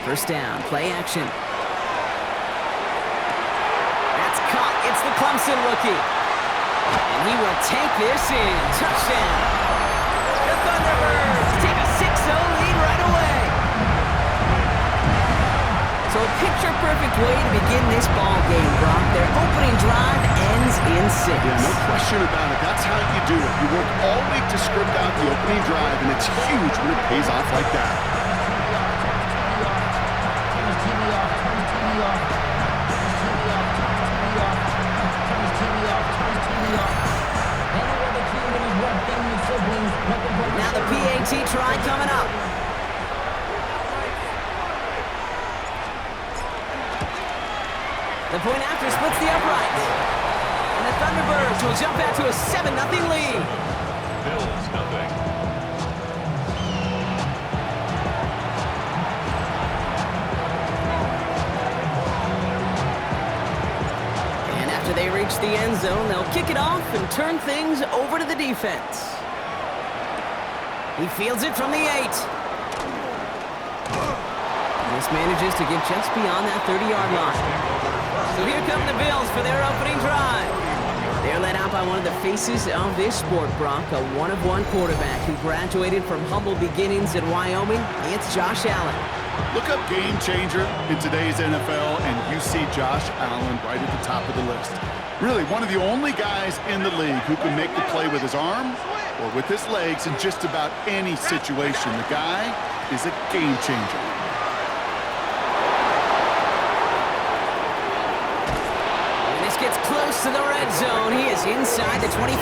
First down, play action. That's caught. It's the Clemson rookie. And he will take this in. Touchdown. The Thunderbirds take a 6-0 lead right away. So a picture-perfect way to begin this ball game, Brock. Their opening drive ends in 6. Yeah, no question about it. That's how you do it. You work all week to script out the opening drive, and it's huge when it pays off like that. Now the PAT try coming up. The point after splits the uprights. And the Thunderbirds will jump out to a 7-0 lead. Bills nothing. And after they reach the end zone, they'll kick it off and turn things over to the defense. He fields it from the 8. This manages to get just beyond that 30-yard line. So here come the Bills for their opening drive. They're led out by one of the faces of this sport, Brock, a one-of-one quarterback who graduated from humble beginnings in Wyoming. It's Josh Allen. Look up game changer in today's NFL, and you see Josh Allen right at the top of the list. Really, one of the only guys in the league who can make the play with his arm or with his legs in just about any situation. The guy is a game changer. And this gets close to the red zone. He is inside the 25.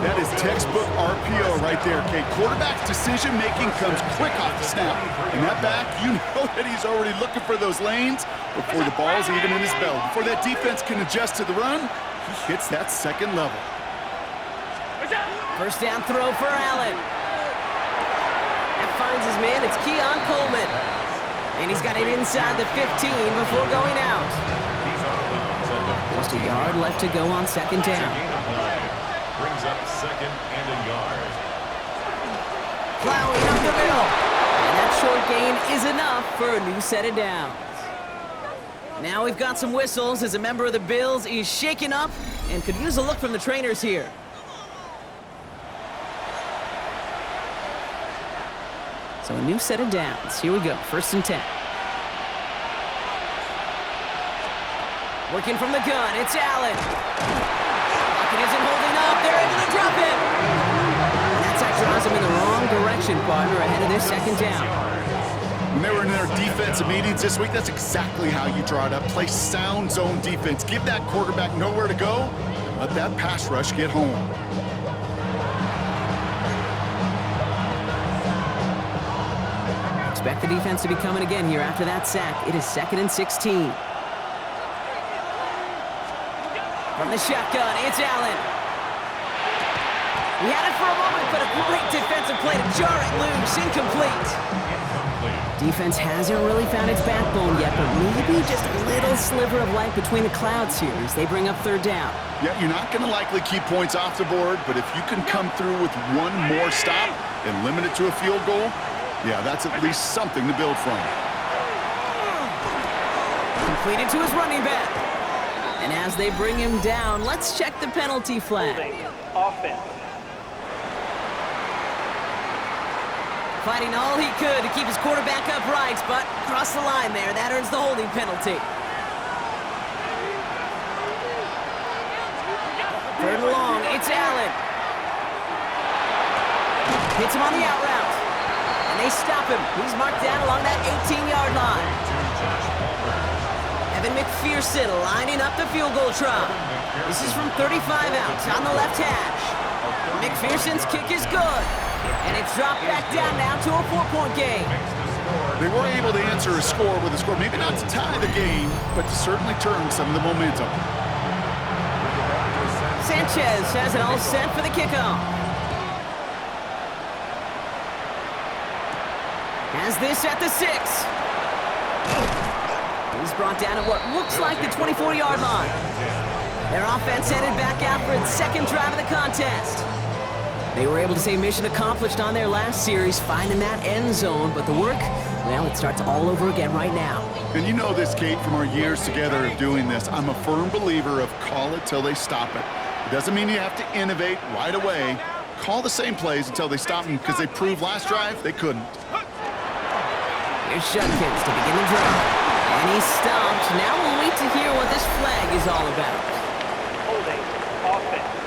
That is textbook RPO right there, Kate. Quarterback's decision-making comes quick off the snap. And that back, you know that he's already looking for those lanes before the ball's even in his belly. Before that defense can adjust to the run, he hits that second level. First down throw for Allen. That finds his man. It's Keon Coleman. And he's got it inside the 15 before going out. Just a yard left to go on second down. Brings up second and a yard. Plowing up the middle. And that short gain is enough for a new set of downs. Now we've got some whistles as a member of the Bills is shaken up and could use a look from the trainers here. So a new set of downs. Here we go. First and 10. Working from the gun. It's Allen. Pocket isn't holding up. They're able to drop it. And that's how drives him in the wrong direction, partner, ahead of this second down. When they were in their defensive meetings this week, that's exactly how you draw it up. Play sound zone defense. Give that quarterback nowhere to go. And let that pass rush get home. Expect the defense to be coming again here after that sack. It is second and 16. From the shotgun, it's Allen. He had it for a moment, but a great defensive play to jar it loose. Incomplete. Defense hasn't really found its backbone yet, but maybe just a little sliver of light between the clouds here as they bring up third down. Yeah, you're not going to likely keep points off the board, but if you can come through with one more stop and limit it to a field goal, yeah, that's at least something to build from. Completed to his running back. And as they bring him down, let's check the penalty flag. Offense. Fighting all he could to keep his quarterback upright, but across the line there, that earns the holding penalty. Third and long, it's Allen. Hits him on the out route. And they stop him. He's marked down along that 18-yard line. Evan McPherson lining up the field goal try. This is from 35 out on the left hash. McPherson's kick is good. And it's dropped back down now to a 4-point game. They were able to answer a score with a score. Maybe not to tie the game, but to certainly turn some of the momentum. Sanchez has it all set for the kickoff. Has this at the 6. He's brought down at what looks like the 24-yard line. Their offense headed back out for its second drive of the contest. They were able to say mission accomplished on their last series, finding that end zone, but the work, well, it starts all over again right now. And you know this, Kate, from our years together of doing this. I'm a firm believer of call it till they stop it. It doesn't mean you have to innovate right away. Call the same plays until they stop them, because they proved last drive they couldn't. Here's Judkins to begin the drive. And he's stopped. Now we'll wait to hear what this flag is all about. Holding. Offense.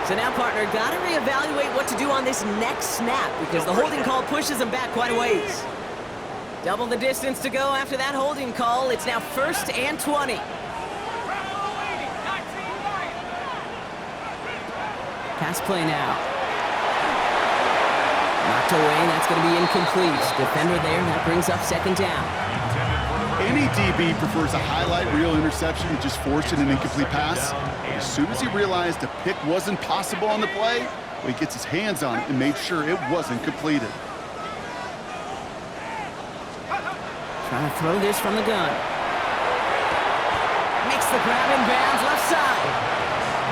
So now, partner, got to reevaluate what to do on this next snap because the holding call pushes him back quite a ways. Double the distance to go after that holding call. It's now 1st and 20. Pass play now. Knocked away, that's going to be incomplete. Defender there, that brings up 2nd down. Any DB prefers a highlight reel interception to just forcing an incomplete pass. As soon as he realized a pick wasn't possible on the play, well, he gets his hands on it and made sure it wasn't completed. Trying to throw this from the gun. Makes the grab in bounds, left side.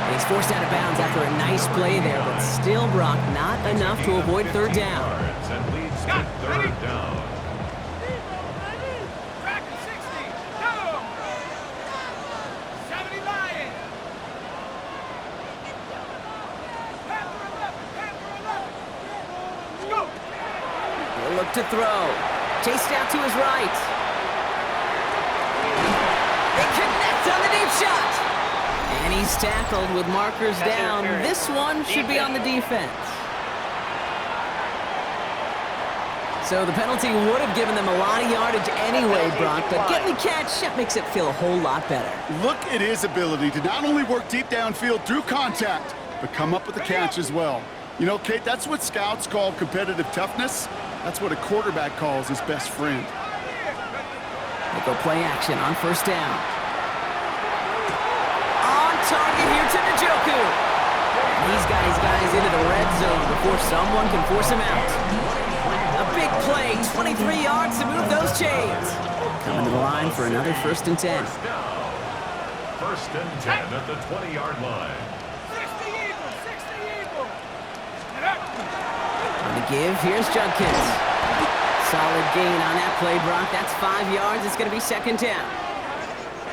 And he's forced out of bounds after a nice play there, but still, Brock, not enough to avoid 3rd down. And leads to 3rd down. He'll look to throw. Chased out to his right. They connect on the deep shot. And he's tackled with markers down. This one should be on the defense. So the penalty would have given them a lot of yardage anyway, Brock, but getting the catch, that makes it feel a whole lot better. Look at his ability to not only work deep downfield through contact, but come up with the catch as well. You know, Kate, that's what scouts call competitive toughness. That's what a quarterback calls his best friend. They go play action on 1st down. On target here to Njoku. He's got his guys into the red zone before someone can force him out. A big play, 23 yards to move those chains. Coming to the line for another 1st and 10. 1st and 10 at the 20-yard line. On the give, here's Judkins. Solid gain on that play, Brock. That's 5 yards. It's going to be 2nd down.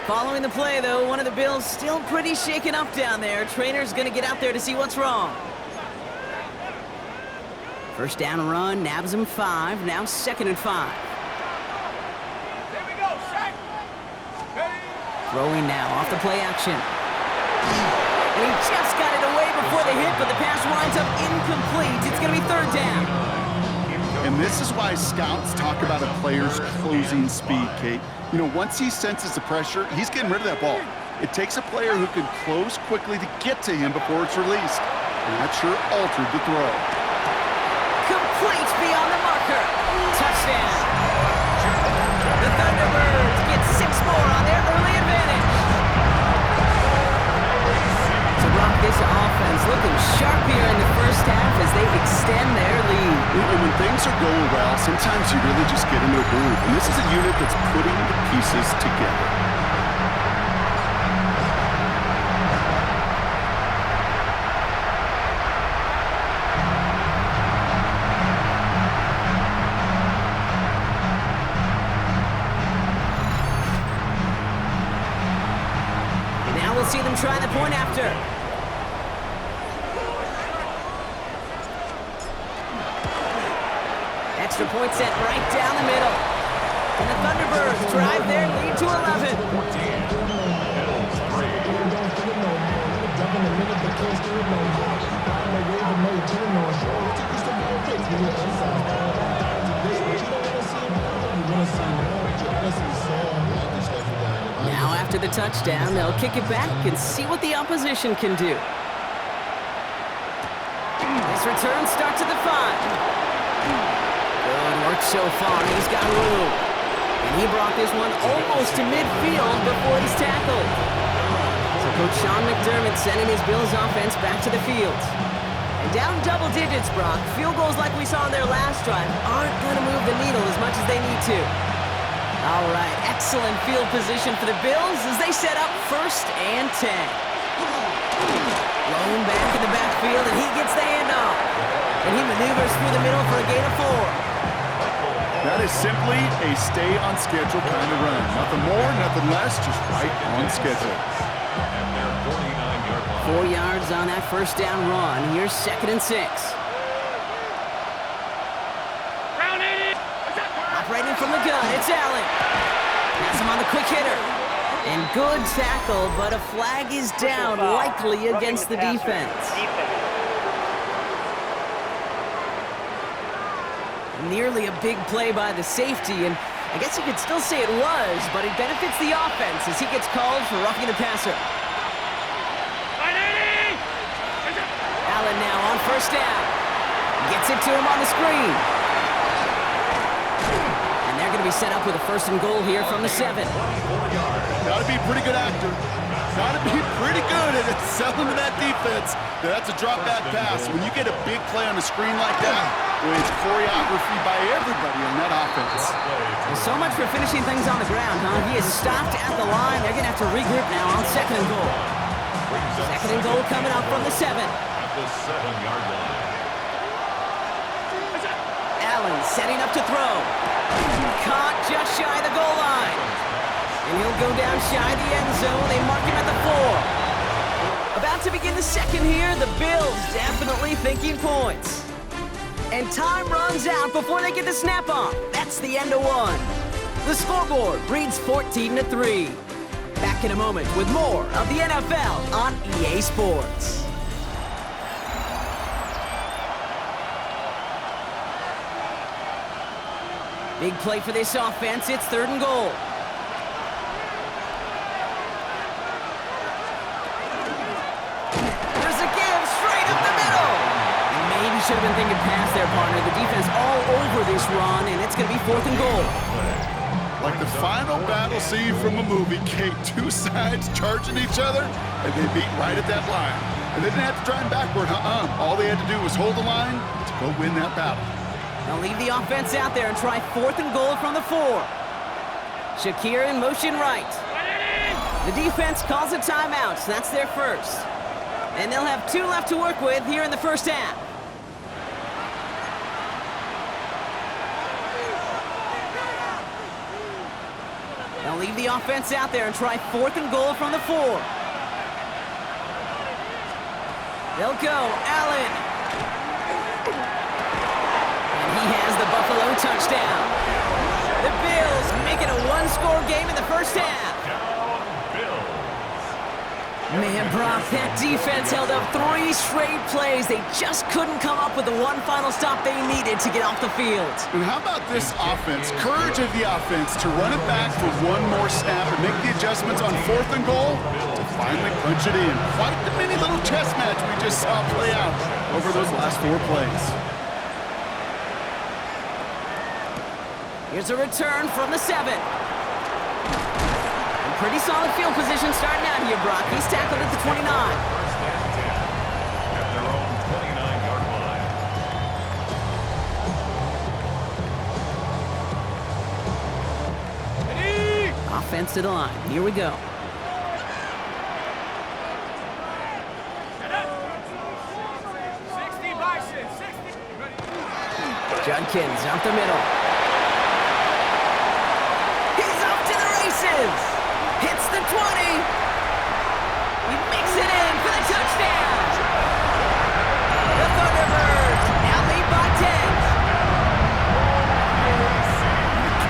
Following the play, though, one of the Bills still pretty shaken up down there. Trainer's going to get out there to see what's wrong. 1st down run, nabs him 5. Now 2nd and 5. Throwing now off the play action. And he just got it away before the hit, but the pass winds up incomplete. It's going to be 3rd down. And this is why scouts talk about a player's closing speed, Kate. You know, once he senses the pressure, he's getting rid of that ball. It takes a player who can close quickly to get to him before it's released. And that sure altered the throw. Complete beyond the marker. Touchdown. The Thunderbirds get 6 more on their early advantage. So Brock, this offense looking sharp here in the 1st half as they extend their lead. And when things are going well, sometimes you really just get into a groove. And this is a unit that's putting the pieces together. Now we'll see them try the point after. Extra point set right down the middle. And the Thunderbirds drive their lead to 11. Now after the touchdown, they'll kick it back and see what the opposition can do. This return starts at the 5. Good work so far. He's got room. And he brought this one almost to midfield before he's tackled. So Coach Sean McDermott sending his Bills offense back to the field. And down double digits, Brock. Field goals like we saw on their last drive aren't going to move the needle as much as they need to. All right, excellent field position for the Bills as they set up 1st and 10. Blown back in the backfield, and he gets the handoff. And he maneuvers through the middle for a gain of 4. That is simply a stay-on-schedule kind of run. Nothing more, nothing less, just right on schedule. And they're 49-yard line. 4 yards on that first down run. Here's 2nd and 6. Operating from the gun, it's Allen. Pass him on the quick hitter. And good tackle, but a flag is down, likely against the defense. Nearly a big play by the safety, and I guess you could still say it was, but it benefits the offense as he gets called for roughing the passer. Allen now on first down. Gets it to him on the screen. And they're going to be set up with a 1st and goal here from the 7. Gotta be a pretty good actor. Gotta be pretty good at selling to that defense. That's a drop back pass. When you get a big play on a screen like that, it's choreography by everybody on that offense. Well, so much for finishing things on the ground, huh? He is stopped at the line. They're going to have to regroup now on 2nd and goal. 2nd and goal coming up from the 7. At the 7-yard line. Allen setting up to throw. Caught just shy of the goal line. And he'll go down shy of the end zone. They mark him at the 4. About to begin the 2nd here. The Bills definitely thinking points. And time runs out before they get the snap off. That's the end of 1. The scoreboard reads 14-3. Back in a moment with more of the NFL on EA Sports. Big play for this offense. It's 3rd and goal. There's a give straight up the middle. And maybe should have been thinking pass there, partner. The defense all over this run, and it's going to be 4th and goal. Like the final battle scene from a movie, Kate, 2 sides charging each other, and they beat right at that line. And they didn't have to drive backward, All they had to do was hold the line to go win that battle. They'll leave the offense out there and try 4th and goal from the 4. Shakir in motion right. The defense calls a timeout, so that's their first. And they'll have 2 left to work with here in the first half. They'll leave the offense out there and try 4th and goal from the 4. They'll go, Allen. And he has the Buffalo touchdown. The Bills make it a 1-score game in the first half. Man, Brock, that defense held up 3 straight plays. They just couldn't come up with the one final stop they needed to get off the field. And how about this offense? Courage of the offense to run it back for 1 more snap and make the adjustments on 4th and goal to finally punch it in. Quite the mini little chess match we just saw play out over those last 4 plays. Here's a return from the 7. Pretty solid field position starting out here, Brock. He's tackled at the 29. First and 10 at their own 29-yard line. Offense to the line. Here we go. Judkins up the middle. He's off to the races. Hits the 20. He makes it in for the touchdown. The ThunderBirds now lead by 10.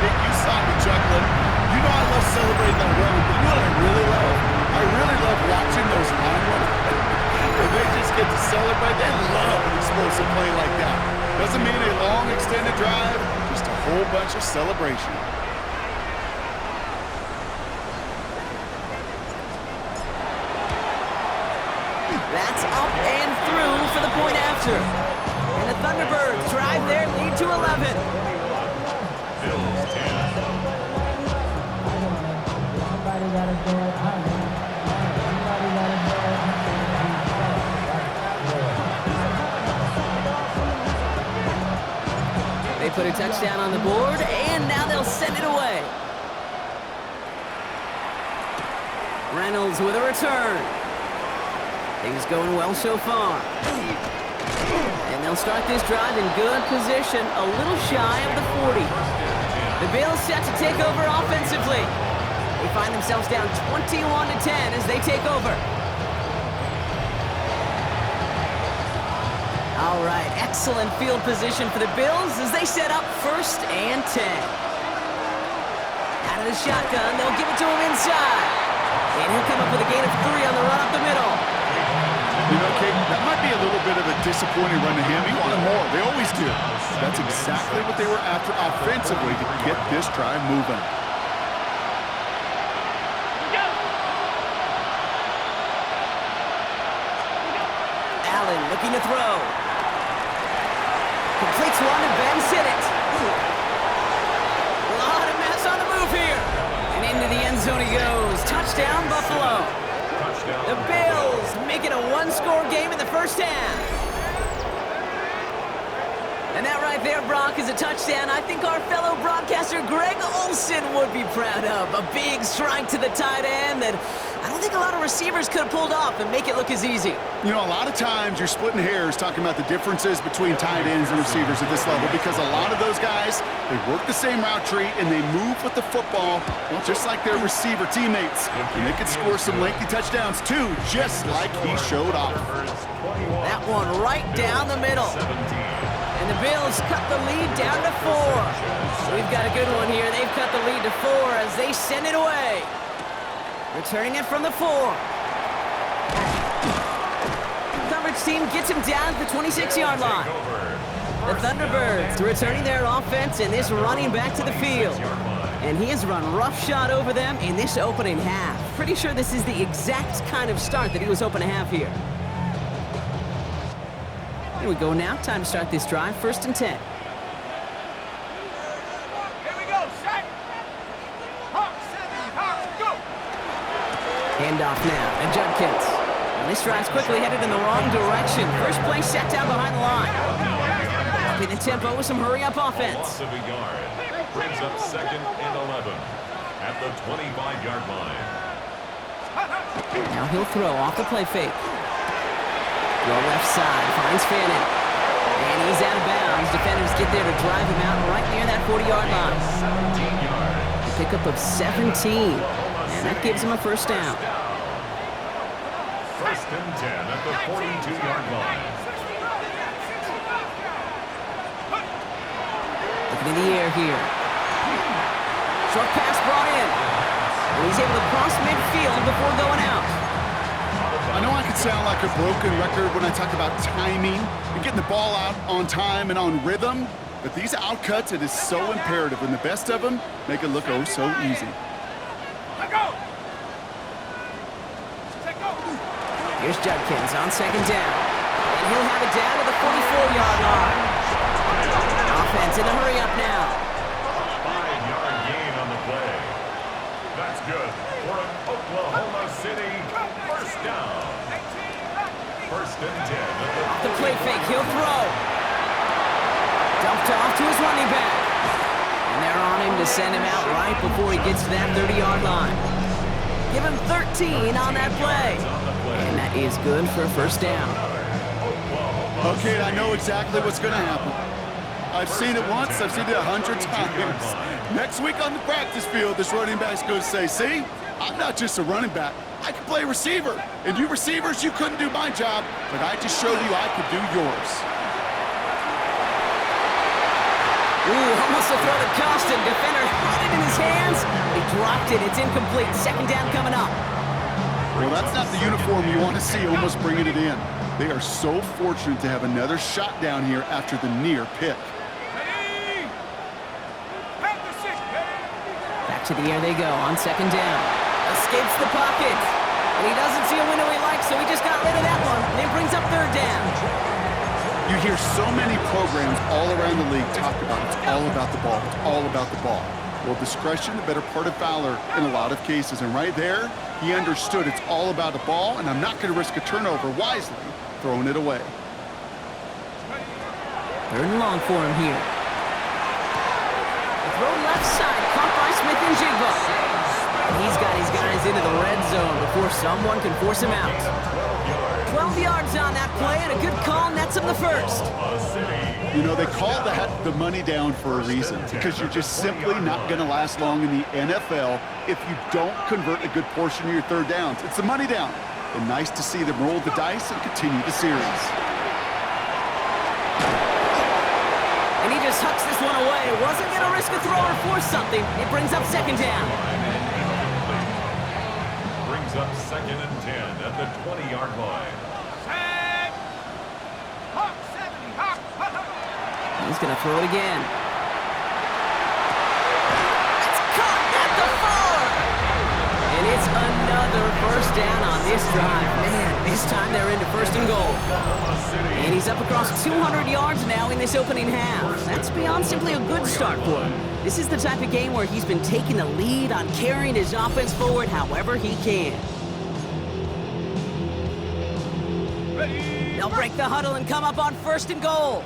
You saw me chuckling. You know I love celebrating that run, but you know what I really love? I really love watching those linemen. When they just get to celebrate, they love an explosive play like that. Doesn't mean a long extended drive, just a whole bunch of celebration. That's up and through for the point after. And the ThunderBirds drive their lead to 11. Bills 10. They put a touchdown on the board, and now they'll send it away. Reynolds with a return. Things going well so far. And they'll start this drive in good position, a little shy of the 40. The Bills set to take over offensively. They find themselves down 21-10 as they take over. All right, excellent field position for the Bills as they set up 1st and 10. Out of the shotgun, they'll give it to him inside. And he'll come up with a gain of 3 on the run up the middle. You know, Kate, that might be a little bit of a disappointing run to him. He wanted more. They always do. That's exactly what they were after offensively to get this drive moving. Allen looking to throw. Completes one and Ben's hit it. A lot of mess on the move here. And into the end zone he goes. Touchdown, Buffalo. The Bills make it a 1-score game in the first half. And that right there, Brock, is a touchdown I think our fellow broadcaster Greg Olson would be proud of. A big strike to the tight end that I don't think a lot of receivers could have pulled off and make it look as easy. You know, a lot of times you're splitting hairs talking about the differences between tight ends and receivers at this level because a lot of those guys, they work the same route tree and they move with the football, well, just like their receiver teammates. And they can score some lengthy touchdowns too, just like he showed off. That one right down the middle. And the Bills cut the lead down to 4. We've got a good one here. They've cut the lead to 4 as they send it away. Returning it from the 4. Coverage team gets him down to the 26-yard line. The Thunderbirds returning their offense and this running back to the field. And he has run roughshod over them in this opening half. Pretty sure this is the exact kind of start that he was hoping to have here. Here we go now. Time to start this drive. 1st and 10. Here we go, set. Go. Handoff now to Judkins. And this drive's quickly headed in the wrong direction. First play set down behind the line. Upping the tempo with some hurry-up offense. Loss of a yard. Brings up 2nd and 11 at the 25-yard line. Now he'll throw off the play fake. Go left side, finds Fannin. And he's out of bounds. Defenders get there to drive him out right near that 40-yard line. 17 yards. A pickup of 17. And that gives him a 1st down. 1st and 10 at the 42-yard line. Looking in the air here. Short pass brought in. And he's able to cross midfield before going out. I know I could sound like a broken record when I talk about timing and getting the ball out on time and on rhythm, but these outcuts, it is so imperative, and the best of them make it look oh so easy. Here's Judkins on 2nd down. And he'll have it down to the 44-yard line. Offense in the hurry up now. 5-yard gain on the play. That's good for an Oklahoma City 1st down. 1st and 10. Off the play fake, he'll throw. Dumped off to his running back. And they're on him to send him out right before he gets to that 30-yard line. Give him 13 on that play. And that is good for a 1st down. Okay, I know exactly what's going to happen. I've seen it once, I've seen it 100 times. Next week on the practice field, this running back's going to say, see, I'm not just a running back. I can play receiver. And you receivers, you couldn't do my job, but I just showed you I could do yours. Ooh, almost a throw to Costin. Defender had it in his hands. He dropped it. It's incomplete. 2nd down coming up. Well, that's not the uniform you want to see almost bringing it in. They are so fortunate to have another shot down here after the near pick. Back to the air they go on 2nd down. Escapes the pocket. And he doesn't see a window he likes, so he just got rid of that one. And it brings up 3rd down. You hear so many programs all around the league talk about it's all about the ball. It's all about the ball. Well, discretion, the better part of valor in a lot of cases. And right there, he understood it's all about the ball, and I'm not going to risk a turnover wisely, throwing it away. 3rd and long for him here. The throw left side, caught by Smith and Jigba. He's got his guys into the red zone before someone can force him out. 12 yards on that play, and a good call nets him the first. You know, they call that the money down for a reason, because you're just simply not going to last long in the NFL if you don't convert a good portion of your third downs. It's the money down. And nice to see them roll the dice and continue the series. And he just hucks this one away. Wasn't going to risk a throw or force something. It brings up second down. Brings up 2nd and 10 at the 20-yard line. He's going to throw it again. It's caught at the 4! And it's another first down on this drive. Man, this time they're into 1st and goal. And he's up across 200 yards now in this opening half. That's beyond simply a good start for him. This is the type of game where he's been taking the lead on carrying his offense forward however he can. They'll break the huddle and come up on 1st and goal.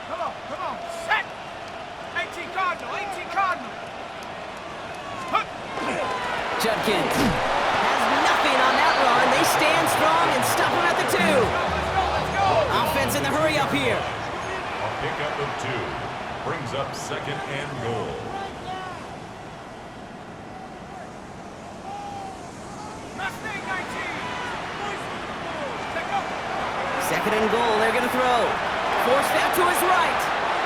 Come on, set! 18 Cardinal. Judkins has nothing on that run. They stand strong and stop him at the 2. Offense in the hurry up here. A pickup of 2. Brings up 2nd and goal. Second and goal, they're going to throw. Forced out to his right.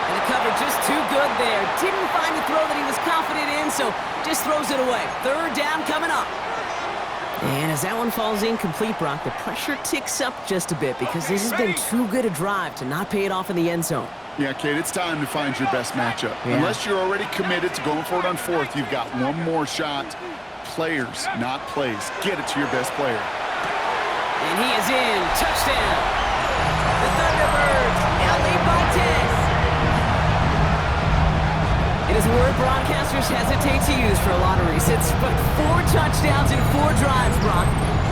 And the cover just too good there. Didn't find the throw that he was confident in, so just throws it away. 3rd down coming up. And as that one falls incomplete, Brock, the pressure ticks up just a bit because this has been too good a drive to not pay it off in the end zone. Yeah, Kate, it's time to find your best matchup. Yeah. Unless you're already committed to going for it on 4th, you've got one more shot. Players, not plays. Get it to your best player. And he is in. Touchdown. The Thunderbirds now lead by 10. It is a word broadcasters hesitate to use for a lot of reasons, but 4 touchdowns in 4 drives, Brock. I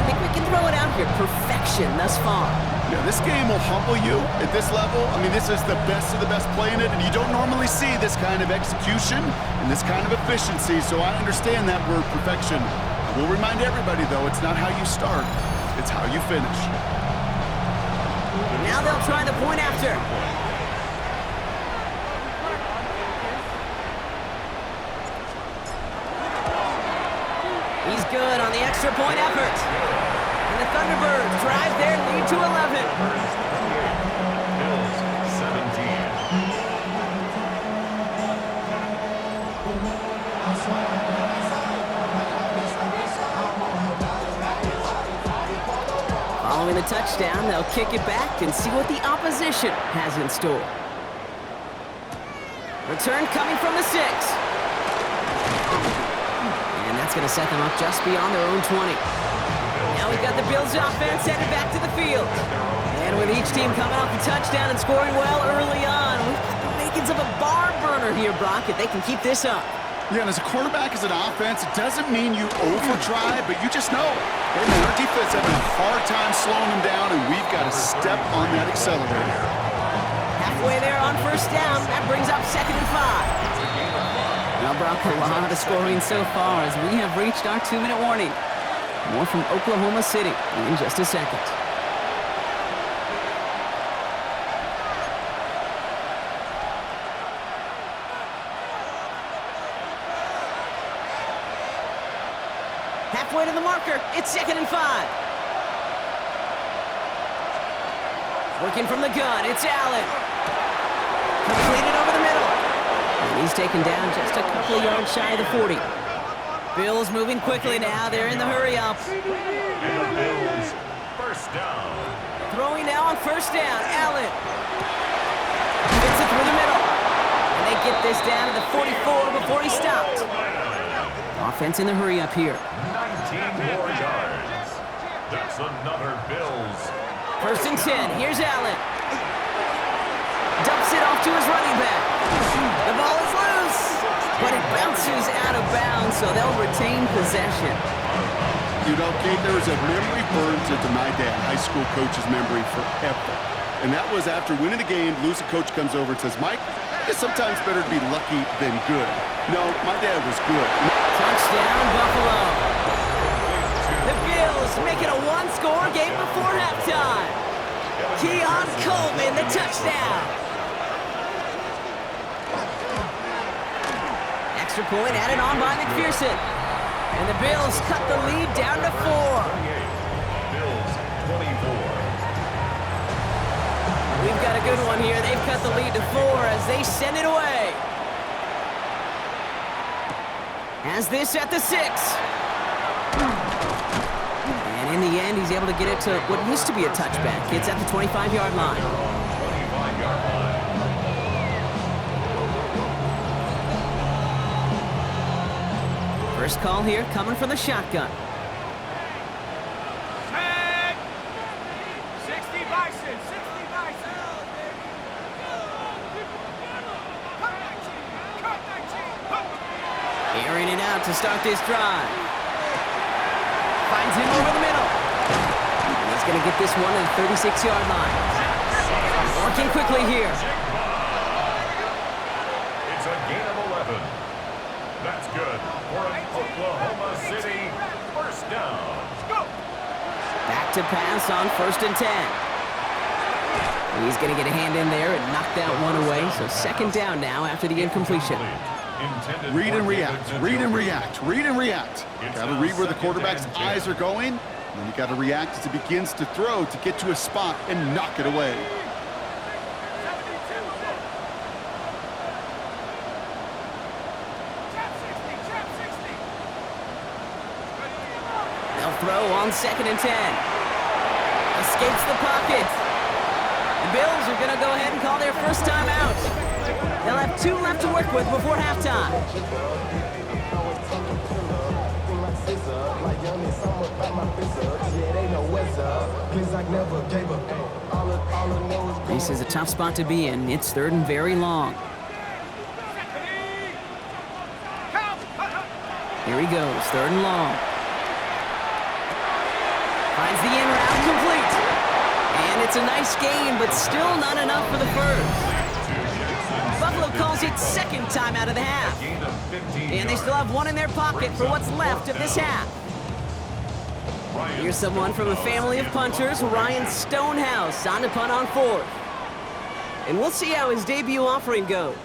think we can throw it out here. Perfection thus far. Yeah, this game will humble you at this level. I mean, this is the best of the best playing it, and you don't normally see this kind of execution and this kind of efficiency, so I understand that word perfection. I will remind everybody, though, it's not how you start, it's how you finish. Now they'll try the point after. He's good on the extra point effort. And the Thunderbirds drive their lead to 11. Bills 17. Following the touchdown, they'll kick it back and see what the opposition has in store. Return coming from the 6. And that's going to set them up just beyond their own 20. Now we've got the Bills offense headed back to the field. And with each team coming off the touchdown and scoring well early on, we've got the makings of a barn burner here, Brock, if they can keep this up. Yeah, and as a quarterback, as an offense, it doesn't mean you over-try, but you just know. Hey, man, our defense having a hard time slowing them down, and we've got to step on that accelerator. Halfway there on 1st down, that brings up 2nd and 5. Now, Brock, a lot of scoring so far as we have reached our 2-minute warning. More from Oklahoma City in just a second. Halfway to the marker, it's 2nd and 5. Working from the gun, it's Allen. Completed over the middle. And he's taken down just a couple of yards shy of the 40. Bills moving quickly now. They're in the hurry up. And the Bills 1st down. Throwing now on 1st down. Allen. Fits it through the middle. And they get this down to the 44 before he stopped. Offense in the hurry up here. 19 more yards. That's another Bills. 1st and 10. Here's Allen. Dumps it off to his running back. The ball is loose, but it bounces out of bounds, so they'll retain possession. You know, Kate, there was a memory burns into my dad, high school coach's memory forever. And that was after winning the game, losing coach comes over and says, Mike, it's sometimes better to be lucky than good. No, my dad was good. Touchdown, Buffalo. The Bills to make it a one-score game before halftime. Keon Coleman, the touchdown. Extra point added on by McPherson. And the Bills cut the lead down to 4. Bills 24. We've got a good one here. They've cut the lead to 4 as they send it away. Has this at the 6. And in the end, he's able to get it to what used to be a touchback. It's at the 25-yard line. 25-yard line. First call here coming from the shotgun. Set. 60 Bison, 60 Bison. Cut 19, cut 19. Airing it out to start this drive. Finds him over the middle. And he's going to get this one to the 36-yard line. Working quickly here. It's a gain of 11. That's good for an Oklahoma City first down. Back to pass on 1st and 10. He's going to get a hand in there and knock that one away. So 2nd down now after the incompletion. Read and react, read and react, read and react. Got to read where the quarterback's eyes are going, and then you got to react as he begins to throw to get to a spot and knock it away. They'll throw on 2nd and 10. Escapes the pocket. The Bills are going to go ahead and call their first timeout. They'll have 2 left to work with before halftime. This is a tough spot to be in. It's 3rd and very long. Here he goes, 3rd and long. Finds the in route complete. And it's a nice gain, but still not enough for the first. Buffalo calls it 2nd time out of the half. And they still have 1 in their pocket for what's left of this half. Here's someone from a family of punchers, Ryan Stonehouse, on to punt on 4th. And we'll see how his debut offering goes.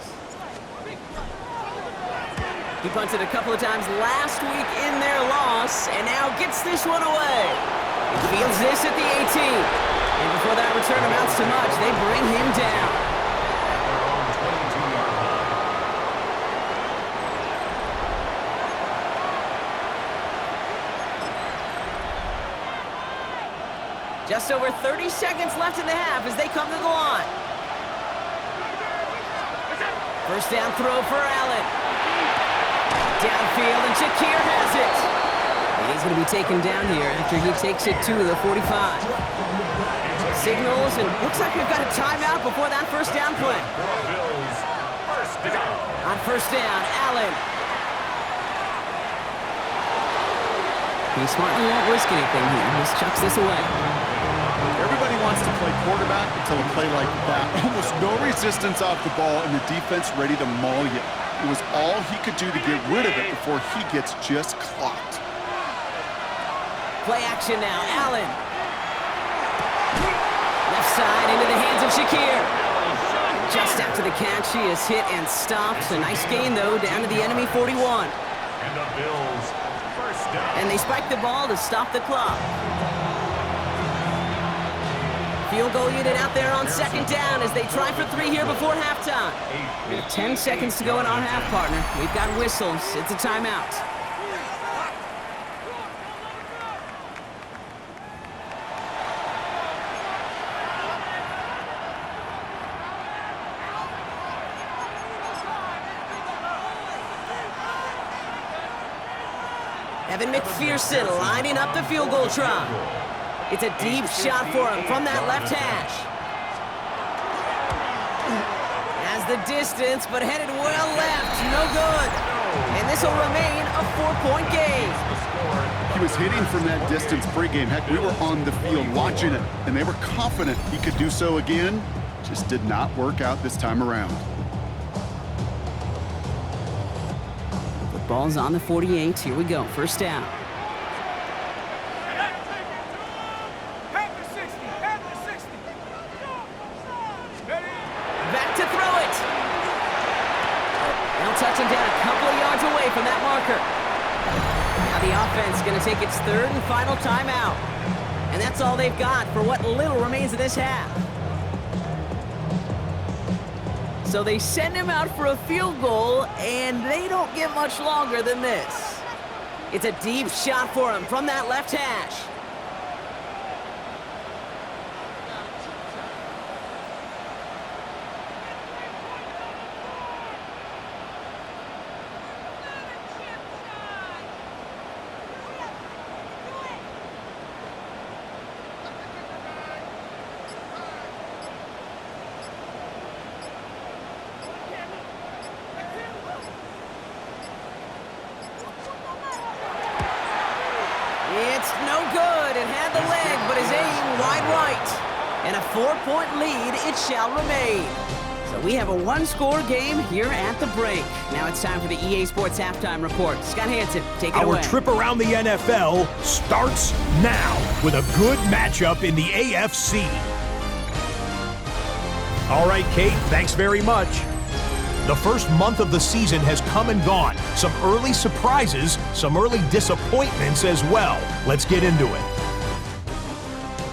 He punted a couple of times last week in their loss, and now gets this one away. He fields this at the 18. And before that return amounts to much, they bring him down. Just over 30 seconds left in the half as they come to the line. First down throw for Allen. Downfield, and Shakir has it. And he's going to be taken down here after he takes it to the 45. Signals, and looks like we've got a timeout before that first down play. On first down, Allen. He smartly won't risk anything here. Just chucks this away. Everybody wants to play quarterback until a play like that. Almost no resistance off the ball and the defense ready to maul you. It was all he could do to get rid of it before he gets just clocked. Play action now, Allen. Left side into the hands of Shakir. Just after the catch, he is hit and stopped. A nice gain, though, down to the enemy 41. And the Bills first down. And they spike the ball to stop the clock. Field goal unit out there on 2nd down as they try for 3 here before halftime. We have 10 seconds to go in our half, partner. We've got whistles. It's a timeout. Evan McPherson lining up the field goal try. It's a deep shot for him from that left hash. Has the distance, but headed well left. No good. And this will remain a 4-point game. He was hitting from that distance pregame. Heck, we were on the field watching it, and they were confident he could do so again. Just did not work out this time around. The ball's on the 48. Here we go. First down. touching down a couple of yards away from that marker. Now the offense is going to take its third and final timeout. And that's all they've got for what little remains of this half. So they send him out for a field goal, and they don't get much longer than this. It's a deep shot for him from that left hash. It's no good. It had the leg, but his aim wide right. And a 4-point lead it shall remain. So we have a one-score game here at the break. Now it's time for the EA Sports Halftime Report. Scott Hansen, take it away. Our trip around the NFL starts now with a good matchup in the AFC. All right, Kate, thanks very much. The first month of the season has come and gone. Some early surprises, some early disappointments as well. Let's get into it.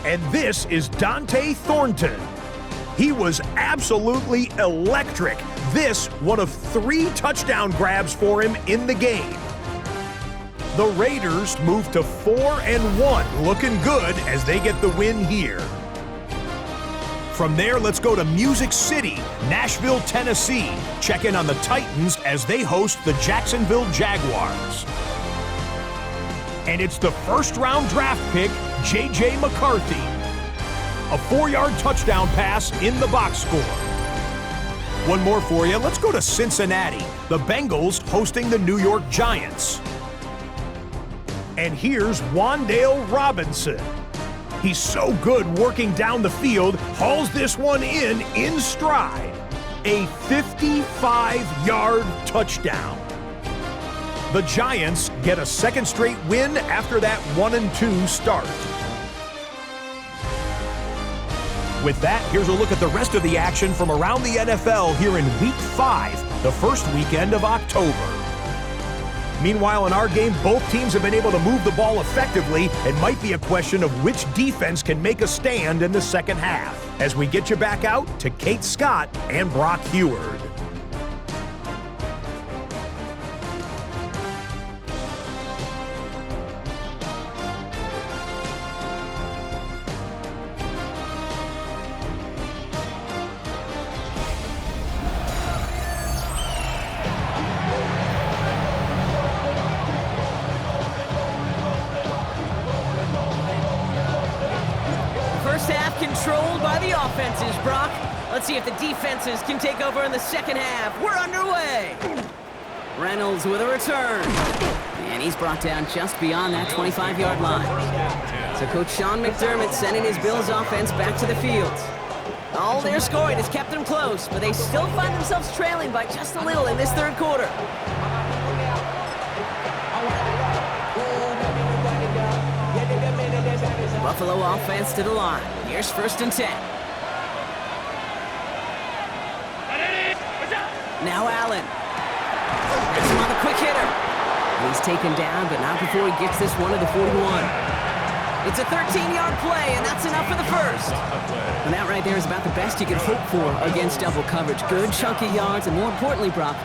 And this is Dante Thornton. He was absolutely electric. This one of 3 touchdown grabs for him in the game. The Raiders move to 4-1, looking good as they get the win here. From there, let's go to Music City, Nashville, Tennessee. Check in on the Titans as they host the Jacksonville Jaguars. And it's the first-round draft pick, J.J. McCarthy. A 4-yard touchdown pass in the box score. One more for you. Let's go to Cincinnati. The Bengals hosting the New York Giants. And here's Wan'Dale Robinson. He's so good working down the field, hauls this one in stride. A 55-yard touchdown. The Giants get a second straight win after that 1-2 start. With that, here's a look at the rest of the action from around the NFL here in Week 5, the first weekend of October. Meanwhile, in our game, both teams have been able to move the ball effectively. It might be a question of which defense can make a stand in the second half. As we get you back out to Kate Scott and Brock Heward. Controlled by the offenses, Brock. Let's see if the defenses can take over in the second half. We're underway. Reynolds with a return. And he's brought down just beyond that 25-yard line. So Coach Sean McDermott sending his Bills offense back to the field. All their scoring has kept them close, but they still find themselves trailing by just a little in this third quarter. Buffalo offense to the line. Here's 1st and 10. Now Allen. Gets him on the quick hitter. He's taken down, but not before he gets this one to the 41. It's a 13-yard play, and that's enough for the first. And that right there is about the best you can hope for against double coverage. Good chunky yards, and more importantly, Brock,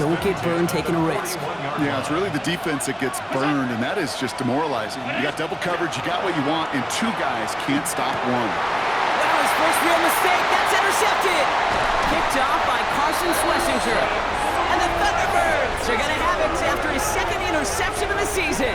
don't get burned taking a risk. Yeah, it's really the defense that gets burned, and that is just demoralizing. You got double coverage, you got what you want, and 2 guys can't stop one. Well, his first real mistake, that's intercepted. Picked off by Carson Schlesinger. And the ThunderBirds are going to have it after his second interception of the season.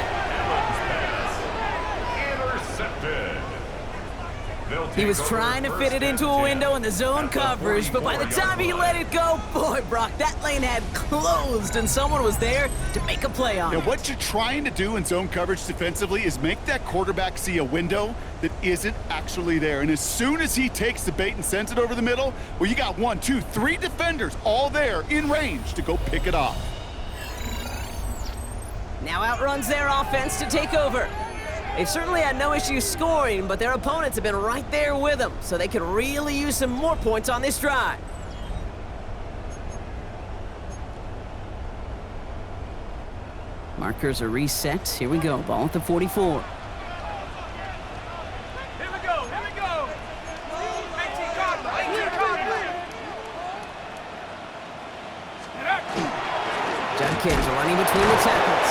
He was trying to fit it into a window in the zone coverage, but by the time he let it go, boy, Brock, that lane had closed and someone was there to make a play on it. Now, what you're trying to do in zone coverage defensively is make that quarterback see a window that isn't actually there. And as soon as he takes the bait and sends it over the middle, well, you got 1, 2, 3 defenders all there in range to go pick it off. Now outruns their offense to take over. They've certainly had no issues scoring, but their opponents have been right there with them, so they could really use some more points on this drive. Markers are reset. Here we go. Ball at the 44. Here we go. 18 Cardinal. 18 Cardinal. Judkins running between the tackles.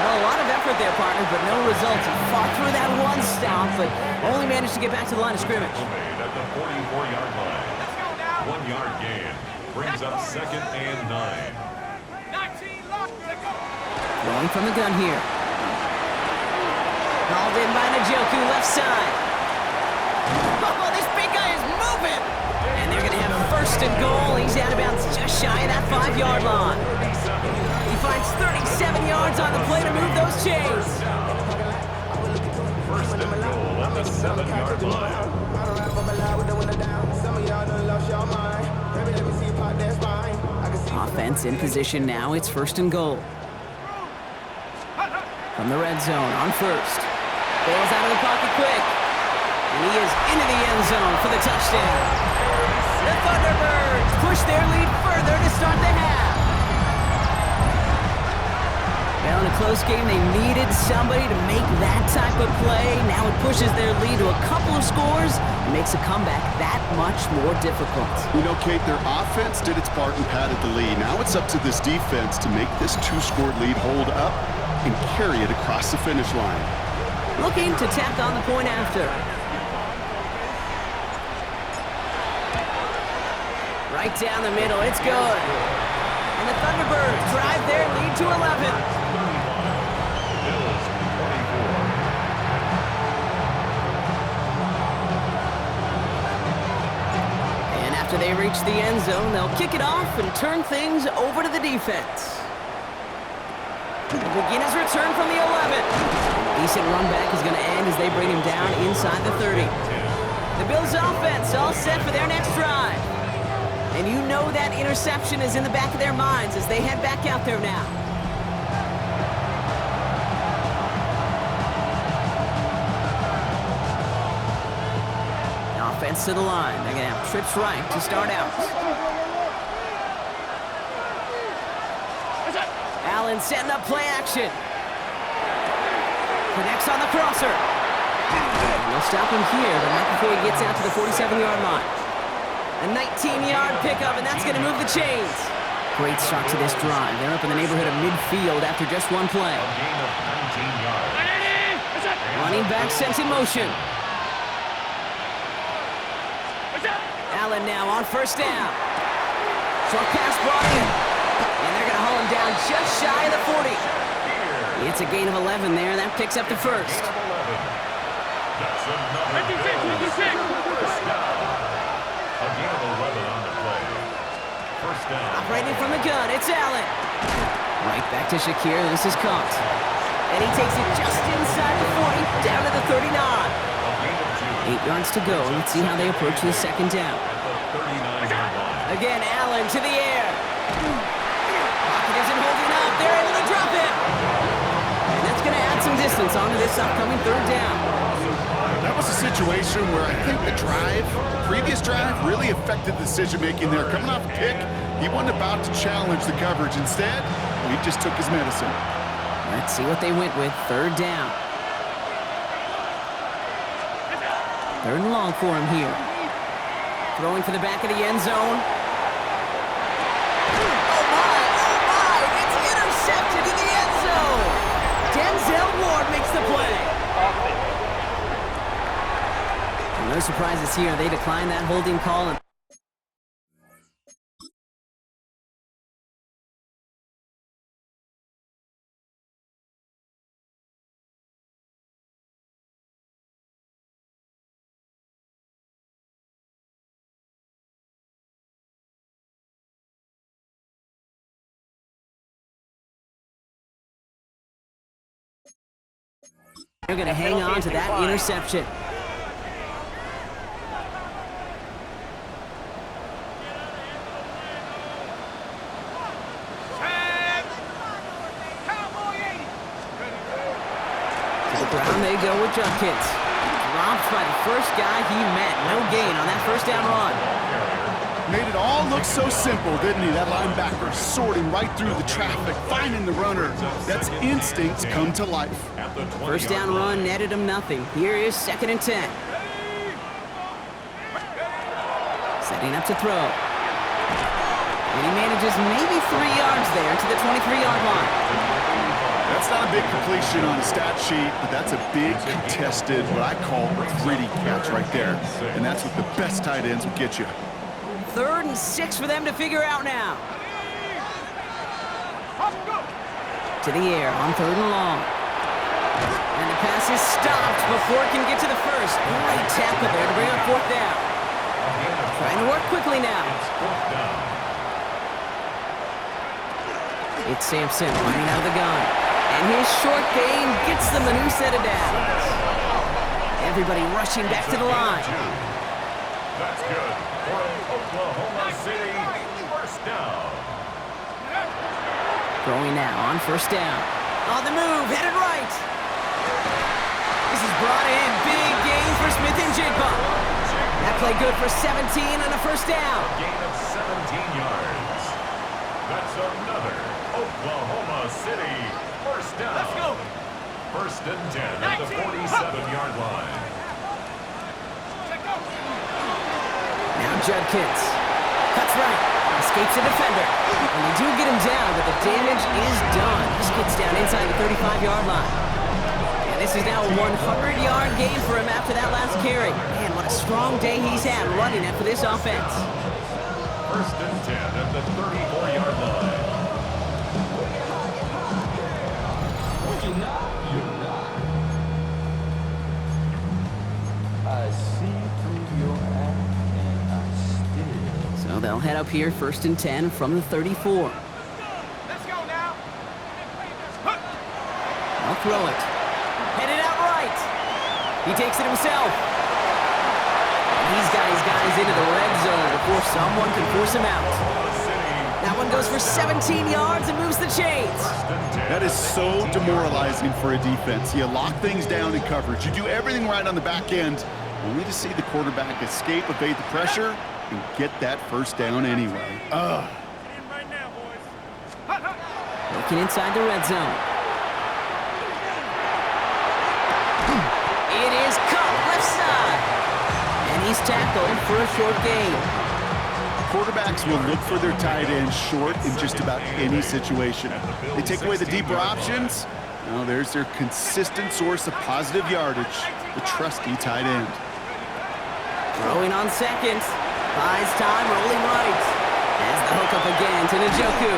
Well, a lot of effort there, partner, but no results. He fought through that one stop, but only managed to get back to the line of scrimmage. Made at the 44-yard line. Let's go now. 1 yard gain. Brings up 2nd and 9. 19 lock. Let's go. Throwing from the gun here. Called in by Njoku, left side. Oh, this big guy is moving! And they're going to have first and goal. He's out of bounds just shy of that 5-yard line. He finds 37 yards on the play to move those chains. First and goal at the 7-yard line. Offense in position now. It's first and goal. From the red zone on first. Bails out of the pocket quick. And he is into the end zone for the touchdown. The ThunderBirds push their lead further to start the half. Well, in a close game, they needed somebody to make that type of play. Now it pushes their lead to a couple of scores and makes a comeback that much more difficult. You know, Kate, their offense did its part and padded the lead. Now it's up to this defense to make this 2-score lead hold up and carry it across the finish line. Looking to tack on the point after. Right down the middle, it's good. And the ThunderBirds drive their lead to 11. Bills 24. And after they reach the end zone, they'll kick it off and turn things over to the defense. He'll begin his return from the 11. Decent run back is going to end as they bring him down inside the 30. The Bills offense all set for their next drive. And you know that interception is in the back of their minds as they head back out there now. Offense to the line. They're going to have trips right to start out. Allen setting up play action. Connects on the crosser. And they'll stop him here, but not before he gets out to the 47-yard line. A 19-yard pickup, and that's going to move the chains. Great start to this drive. They're up in the neighborhood of midfield after just one play. A gain of 19 yards. Running back sent in motion. Allen now on first down. Short pass brought in. And they're going to haul him down just shy of the 40. It's a gain of 11 there. That picks up the first. That's another first down. A gain of 11 on the play. First down. Operating from the gun, it's Allen. Right back to Shakir. This is caught. And he takes it just inside the 40, down to the 39. A gain of 2. 8 yards to go. Let's see how they approach the second down. At the 39-yard line. Again, Allen to the air. Pocket isn't holding up. They're able to drop it. And that's going to add some distance onto this upcoming third down. That was a situation where I think the previous drive, really affected the decision-making there. Coming off a pick, he wasn't about to challenge the coverage. Instead, he just took his medicine. Let's see what they went with. Third down. Third and long for him here. Throwing for the back of the end zone. Oh my, it's intercepted in the end zone. Denzel Ward makes the play. And no surprises here. They decline that holding call. And they're going to hang on to that interception. To the ground they go with Judkins. Dropped by the first guy he met. No gain on that first down run. Made it all look so simple, didn't he? That linebacker sorting right through the traffic, finding the runner. That's instincts come to life. First down run netted him nothing. Here is 2nd and 10. Setting up to throw. And he manages maybe 3 yards there to the 23-yard line. That's not a big completion on a stat sheet, but that's a big contested, what I call gritty catch right there. And that's what the best tight ends will get you. 3rd and 6 for them to figure out now. To the air on 3rd and long. And the pass is stopped before it can get to the first. Great tackle there to bring up 4th down. Trying to work quickly now. It's Sampson running out of the gun. And his short game gets them a new set of downs. Everybody rushing back to the line. That's good for an Oklahoma City first down. Throwing now on 1st down. On the move, headed right. This is brought in. Big gain for Smith and Jigba. That play good for 17 and a 1st down. Gain of 17 yards. That's another Oklahoma City first down. Let's go. 1st and 10 at the 47-yard line. Now Judkins. Cuts right. Escapes the defender. And they do get him down, but the damage is done. This gets down inside the 35-yard line. And this is now a 100-yard gain for him after that last carry. Man, what a strong day he's had running it for this offense. 1st and 10 at the 34-yard line. I see through your act and I still. So they'll head up here 1st and 10 from the 34. Let's go now. They'll throw it. Headed out right. He takes it himself. And he's got his guys into the red zone before someone can force him out. That one goes for 17 yards and moves the chains. That is so demoralizing for a defense. You lock things down in coverage. You do everything right on the back end, only to see the quarterback escape, evade the pressure, and get that 1st down anyway. Ugh. Right now, boys. Looking inside the red zone. It is cut left side. And he's tackled for a short gain. Quarterbacks will look for their tight end short in just about any situation. They take away the deeper options. Now there's their consistent source of positive yardage, the trusty tight end. Throwing on 2nd. Buys time, rolling right. Has the hook up again to Njoku.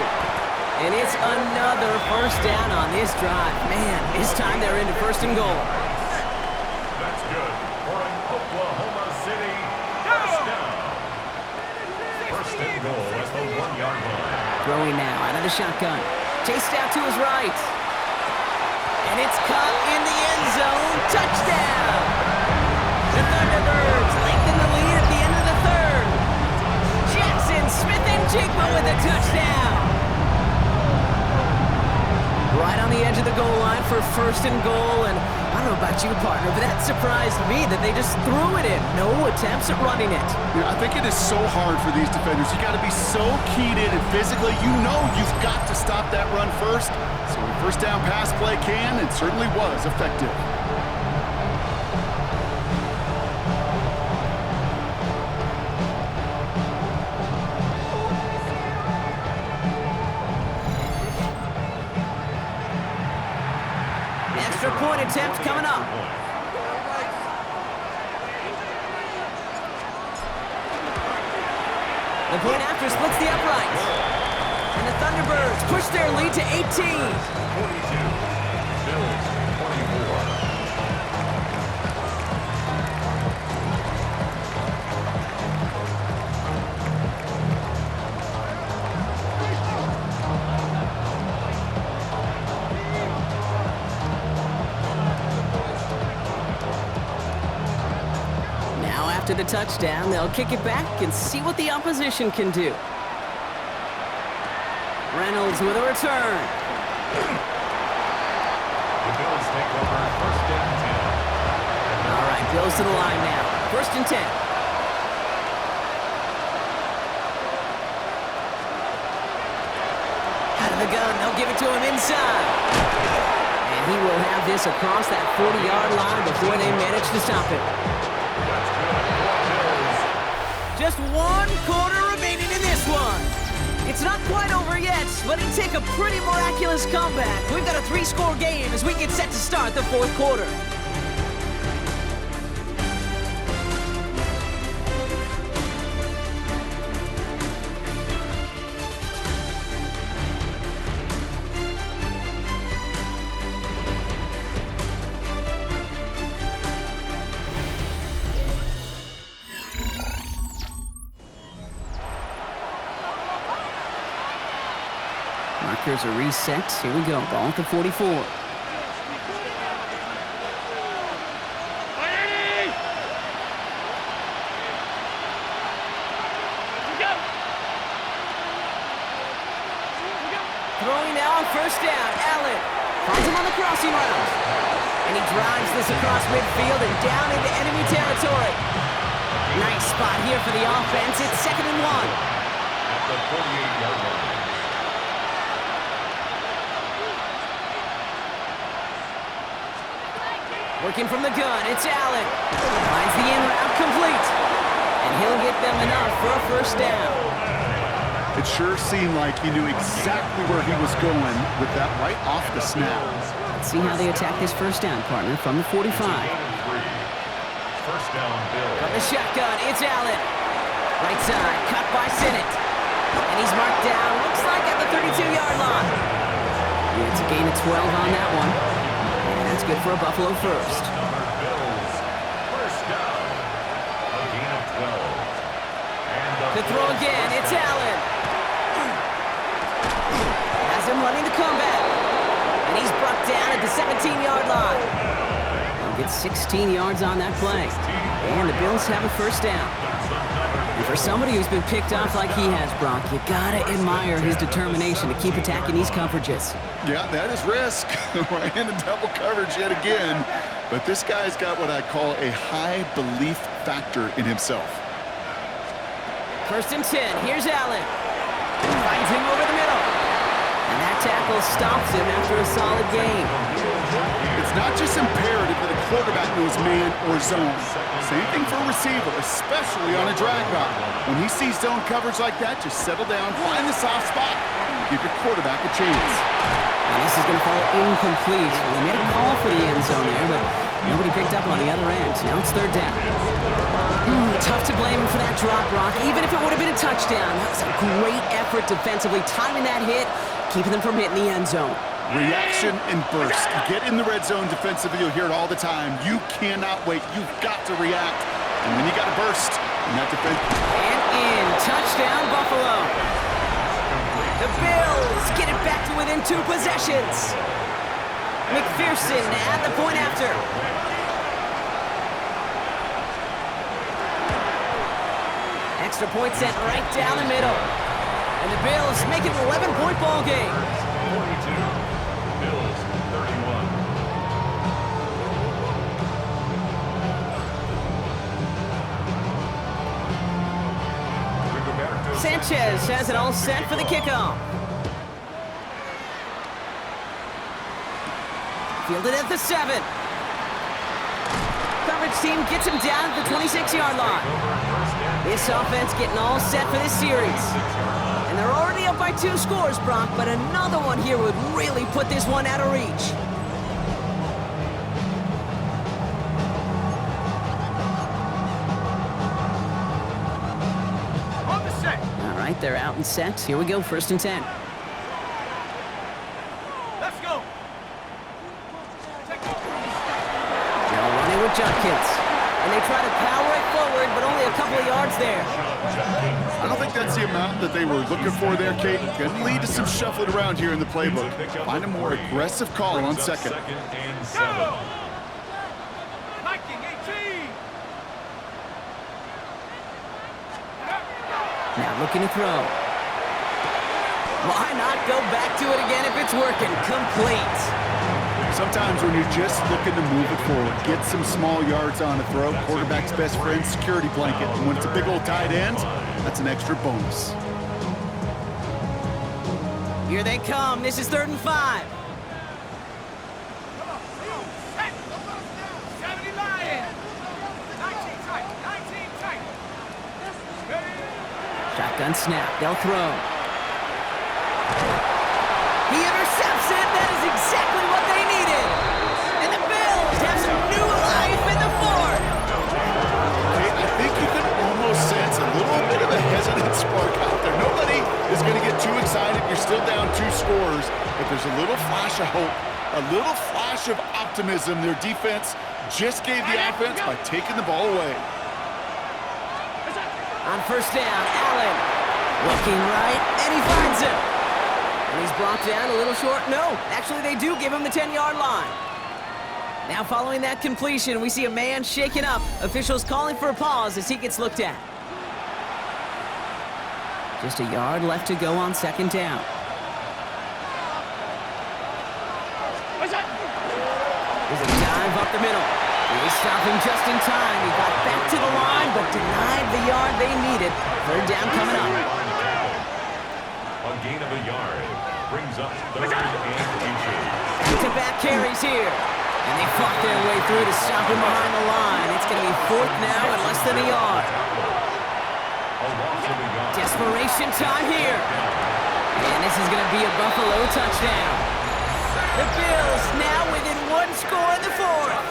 And it's another 1st down on this drive. Man, this time they're into 1st and goal. That's good for an Oklahoma City first down. 1st and goal at the 1-yard line. Throwing now out of the shotgun. Chased out to his right. And it's caught in the end zone. Touchdown! The Thunderbirds lengthen the lead at the end of the 3rd. Jackson, Smith, and Jigba with a touchdown. Right on the edge of the goal line for 1st and goal. And I don't know about you, partner, but that surprised me that they just threw it in. No attempts at running it. Yeah, I think it is so hard for these defenders. You got to be so keyed in and physically, you know you've got to stop that run first. So a 1st down pass play can and certainly was effective. Extra point attempt coming up. The point after splits the uprights. And the Thunderbirds push their lead to 18. 42. Bills 24. To the touchdown, they'll kick it back and see what the opposition can do. Reynolds with a return. The Bills take over 1st and 10. All right, Bills to the line now. 1st and 10. the gun, they'll give it to him inside. And he will have this across that 40-yard line before they manage to stop it. Just 1 quarter remaining in this one. It's not quite over yet, but it'd take a pretty miraculous comeback. We've got a 3-score game as we get set to start the 4th quarter. Markers are reset. Here we go. Ball at the 44. Throwing now, first down. Allen finds him on the crossing route. And he drives this across midfield and down into enemy territory. Nice spot here for the offense. It's 2nd and 1. At the 48-yard line. Working from the gun, it's Allen. Finds the in route complete. And he'll get them enough for a first down. It sure seemed like he knew exactly where he was going with that right off the snap. Let's see how they attack this first down, partner, from the 45. First down, Bill. From the shotgun, it's Allen. Right side, cut by Sinnott. And he's marked down, looks like at the 32-yard line. Yeah, it's a gain of 12 on that one. And that's good for a Buffalo first. Bills. First down. A gain of 12. To throw again, it's Allen. Has him running the comeback. And he's brought down at the 17-yard line. They'll get 16 yards on that play. And the Bills have a first down. And for somebody who's been picked off like he has, Brock, you gotta admire his determination to keep attacking these coverages. Yeah, that is risk. We're in a double coverage yet again. But this guy's got what I call a high belief factor in himself. First and 10, here's Allen. Finds him over the middle. And that tackle stops him after a solid game. It's not just imperative that a quarterback knows man or zone. Same thing for a receiver, especially on a drag route. When he sees zone coverage like that, just settle down, find the soft spot, give your quarterback a chance. And this is going to fall incomplete. They made a call for the end zone there, but nobody picked up on the other end. Now it's 3rd down. Tough to blame him for that drop, Brock, even if it would have been a touchdown. That was a great effort defensively, timing that hit, keeping them from hitting the end zone. Reaction and burst. Get in the red zone defensively. You'll hear it all the time. You cannot wait. You've got to react. And then you got to burst. And that defense. And in. Touchdown, Buffalo. The Bills get it back to within 2 possessions. McPherson at the point after. Extra point sent right down the middle. And the Bills make it an 11-point ball game. 42. Bills 31. Sanchez has it all set for the kickoff. Fielded at the 7. Coverage team gets him down at the 26-yard line. This offense getting all set for this series. And they're already up by 2 scores, Brock, but another one here would really put this one out of reach. All right, they're out and set. Here we go, 1st and 10. Let's go. Now running with Judkins. And they try to power it forward, but only a couple of yards there. I don't think that's the amount that they were looking for there, Kate. Can lead to some shuffling around here in the playbook. Find a more aggressive call on 2nd. And 7. Viking 18. Now looking to throw. Why not go back to it again if it's working? Complete. Sometimes when you're just looking to move it forward, get some small yards on a throw, quarterback's best friend, security blanket. And when it's a big old tight end, that's an extra bonus. Here they come. This is 3rd and 5. 70 Lion. 19 tight. 19 tight. Shotgun snap. They'll throw. He intercepts it. That is exactly what they needed. And the Bills have some new life in the fourth. Hey, I think you can almost sense a little bit of a hesitant spark out there. Nobody is going to get too excited. You're still down 2 scores, but there's a little flash of hope, a little flash of optimism. Their defense just gave the offense by taking the ball away. On 1st down, Allen looking right, and he finds him. And he's brought down a little short. No, actually they do give him the 10-yard line. Now following that completion, we see a man shaken up. Officials calling for a pause as he gets looked at. Just a yard left to go on 2nd down. There's a dive up the middle. They stop him just in time. He got back to the line, but denied the yard they needed. 3rd down coming up. A gain of a yard brings up 3rd and inches. Back-to-back carries here. And they fought their way through to stop him behind the line. It's going to be 4th now and less than a yard. A loss of a yard. Desperation time here. And this is going to be a Buffalo touchdown. The Bills now within 1 score in the 4th.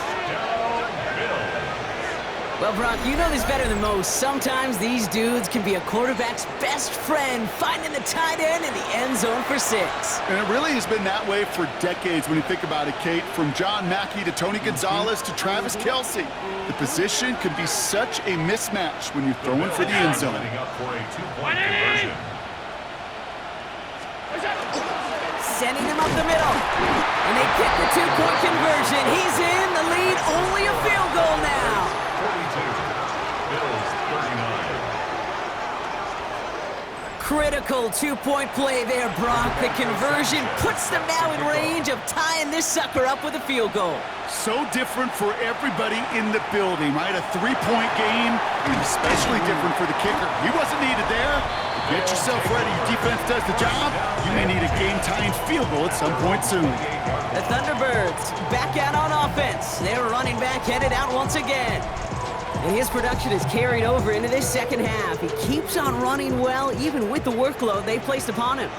Well, Brock, you know this better than most. Sometimes these dudes can be a quarterback's best friend, finding the tight end in the end zone for 6. And it really has been that way for decades when you think about it, Kate. From John Mackey to Tony Gonzalez to Travis Kelce. The position can be such a mismatch when you're throwing for the end zone. Up for a 2-point conversion. Sending him up the middle. And they get the 2-point conversion. He's in the lead, only a field goal now. 42, Bills 39. Critical 2-point play there, Brock. The conversion puts them now in range of tying this sucker up with a field goal. So different for everybody in the building, right? A 3-point game, and especially different for the kicker. He wasn't needed there. Get yourself ready. Your defense does the job. You may need a game-tying field goal at some point soon. The ThunderBirds back out on offense. Their running back headed out once again. And his production is carried over into this 2nd half. He keeps on running well, even with the workload they placed upon him.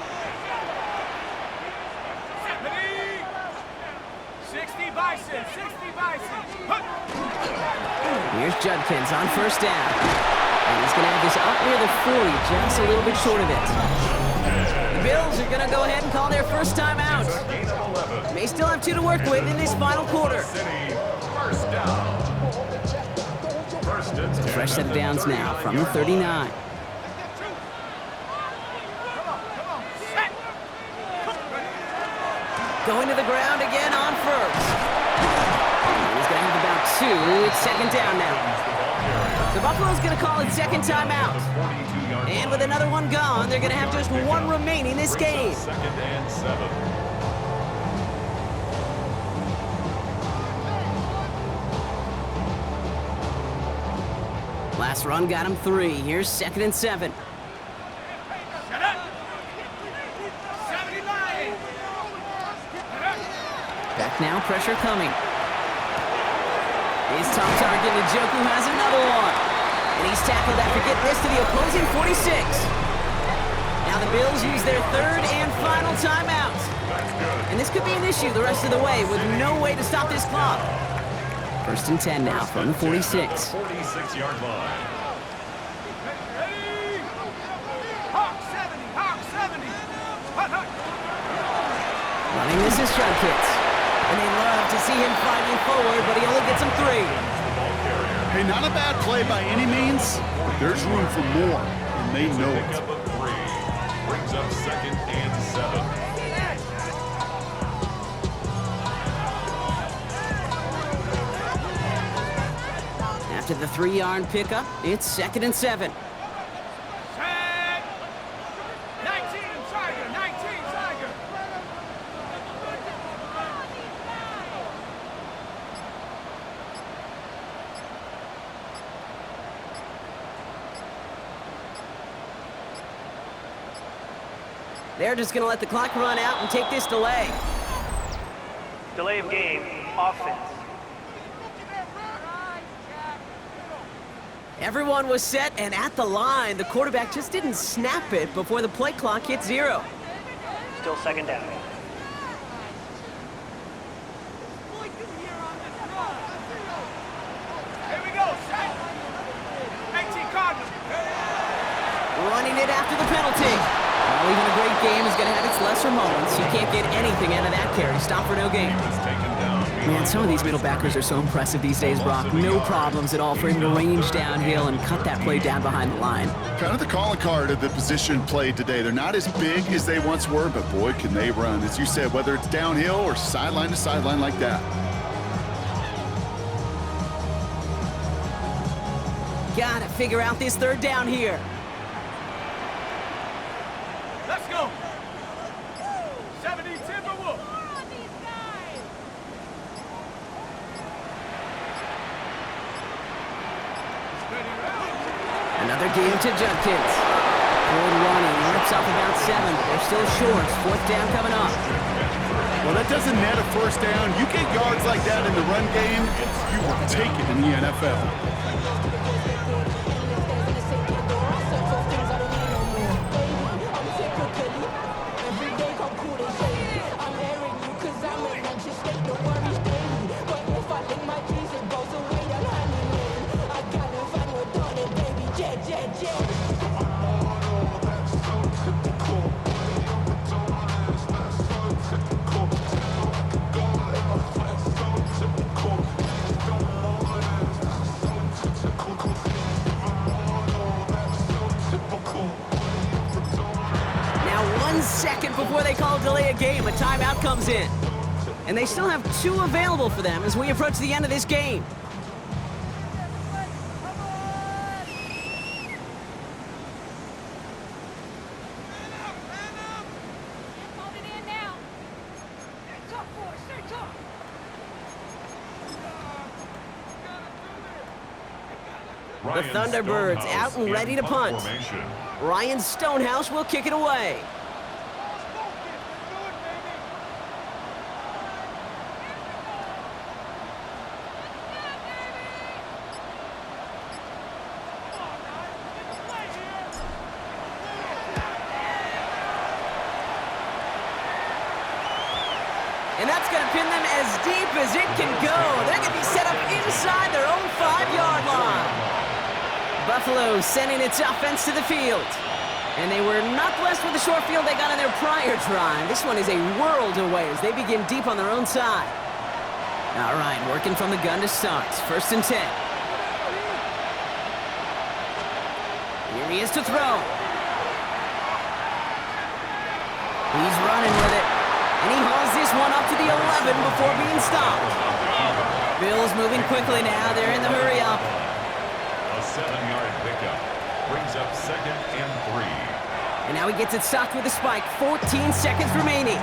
60 Bison. 60 Bison. Here's Judkins on 1st down. And he's going to have this up near the 40, just a little bit short of it. The Bills are going to go ahead and call their first timeout. They still have 2 to work with in this final quarter. First down. It's a fresh set of downs now from the 39. Going to the ground again on 1st. He's going to have about 2. It's 2nd down now. So Buffalo's going to call it 2nd timeout. And with another one gone, they're going to have just 1 remaining this game. 2nd and 7. Last run got him 3. Here's 2nd and 7. Shut up. 70 Lion. Back now, pressure coming. His top target, Njoku, has another one. And he's tackled after getting this to the opposing 46. Now the Bills use their 3rd and final timeout. And this could be an issue the rest of the way with no way to stop this clock. 1st and 10 now from the 46. 46-yard line. Ready. Hawk 70. Hawk 70. Hut, hut. Running this is Judkins. And they love to see him fighting forward, but he only gets him 3. Hey, not a bad play by any means, but there's room for more, and they know it. Pick up a 3. Brings up 2nd and 7. After the 3-yard pickup, it's 2nd and 7. Set. 19 Tiger. 19 Tiger. They're just going to let the clock run out and take this delay. Delay of game, offense. Everyone was set and at the line. The quarterback just didn't snap it before the play clock hit 0. Still second down. Here we go, set. 18 Cardinals. Running it after the penalty. Well, even a great game is going to have its lesser moments. You can't get anything out of that carry. Stop for no gain. Man, some of these middle backers are so impressive these days, Brock. No problems at all for him to range downhill and cut that play down behind the line. Kind of the calling card of the position played today. They're not as big as they once were, but boy, can they run. As you said, whether it's downhill or sideline to sideline like that. Gotta figure out this third down here. Let's go. 70 Timberwolves. Another game to Judkins. Good running, rips off about 7. They're still short. 4th down coming up. Well, that doesn't net a first down. You get yards like that in the run game, you will take it in the NFL. Second before they call delay a game, a timeout comes in. And they still have 2 available for them as we approach the end of this game. The Thunderbirds out and ready to punt. Ryan Stonehouse will kick it away. And that's going to pin them as deep as it can go. They're going to be set up inside their own 5-yard line. Buffalo sending its offense to the field. And they were not blessed with the short field they got in their prior drive. This one is a world away as they begin deep on their own side. All right, working from the gun to start. 1st and 10. Here he is to throw. He's running with it. And he hauls this one up to the 11 before being stopped. Bills moving quickly now. They're in the hurry up. A 7-yard pickup brings up 2nd and 3. And now he gets it stopped with a spike. 14 seconds remaining.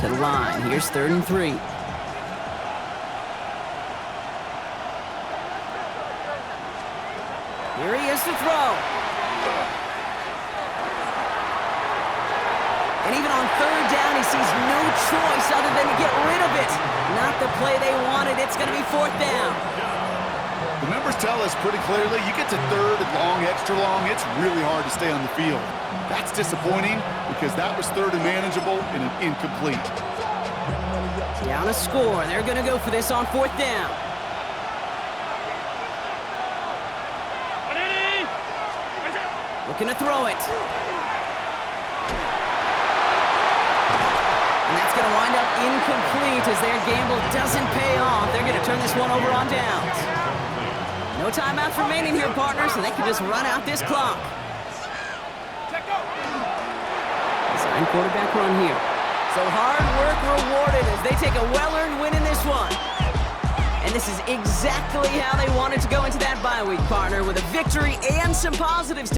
To the line. Here's 3rd and 3. Here he is to throw. And even on 3rd down, he sees no choice other than to get rid of it. Not the play they wanted. It's going to be 4th down. The numbers tell us pretty clearly, you get to 3rd and long, extra long, it's really hard to stay on the field. That's disappointing because that was 3rd and manageable and an incomplete. Down a score. They're going to go for this on 4th down. Looking to throw it. And that's going to wind up incomplete as their gamble doesn't pay off. They're going to turn this one over on downs. No timeouts remaining here, partners, so they can just run out this clock. Design quarterback run here. So hard work rewarded as they take a well-earned win in this one. And this is exactly how they wanted to go into that bye week, partner, with a victory and some positives.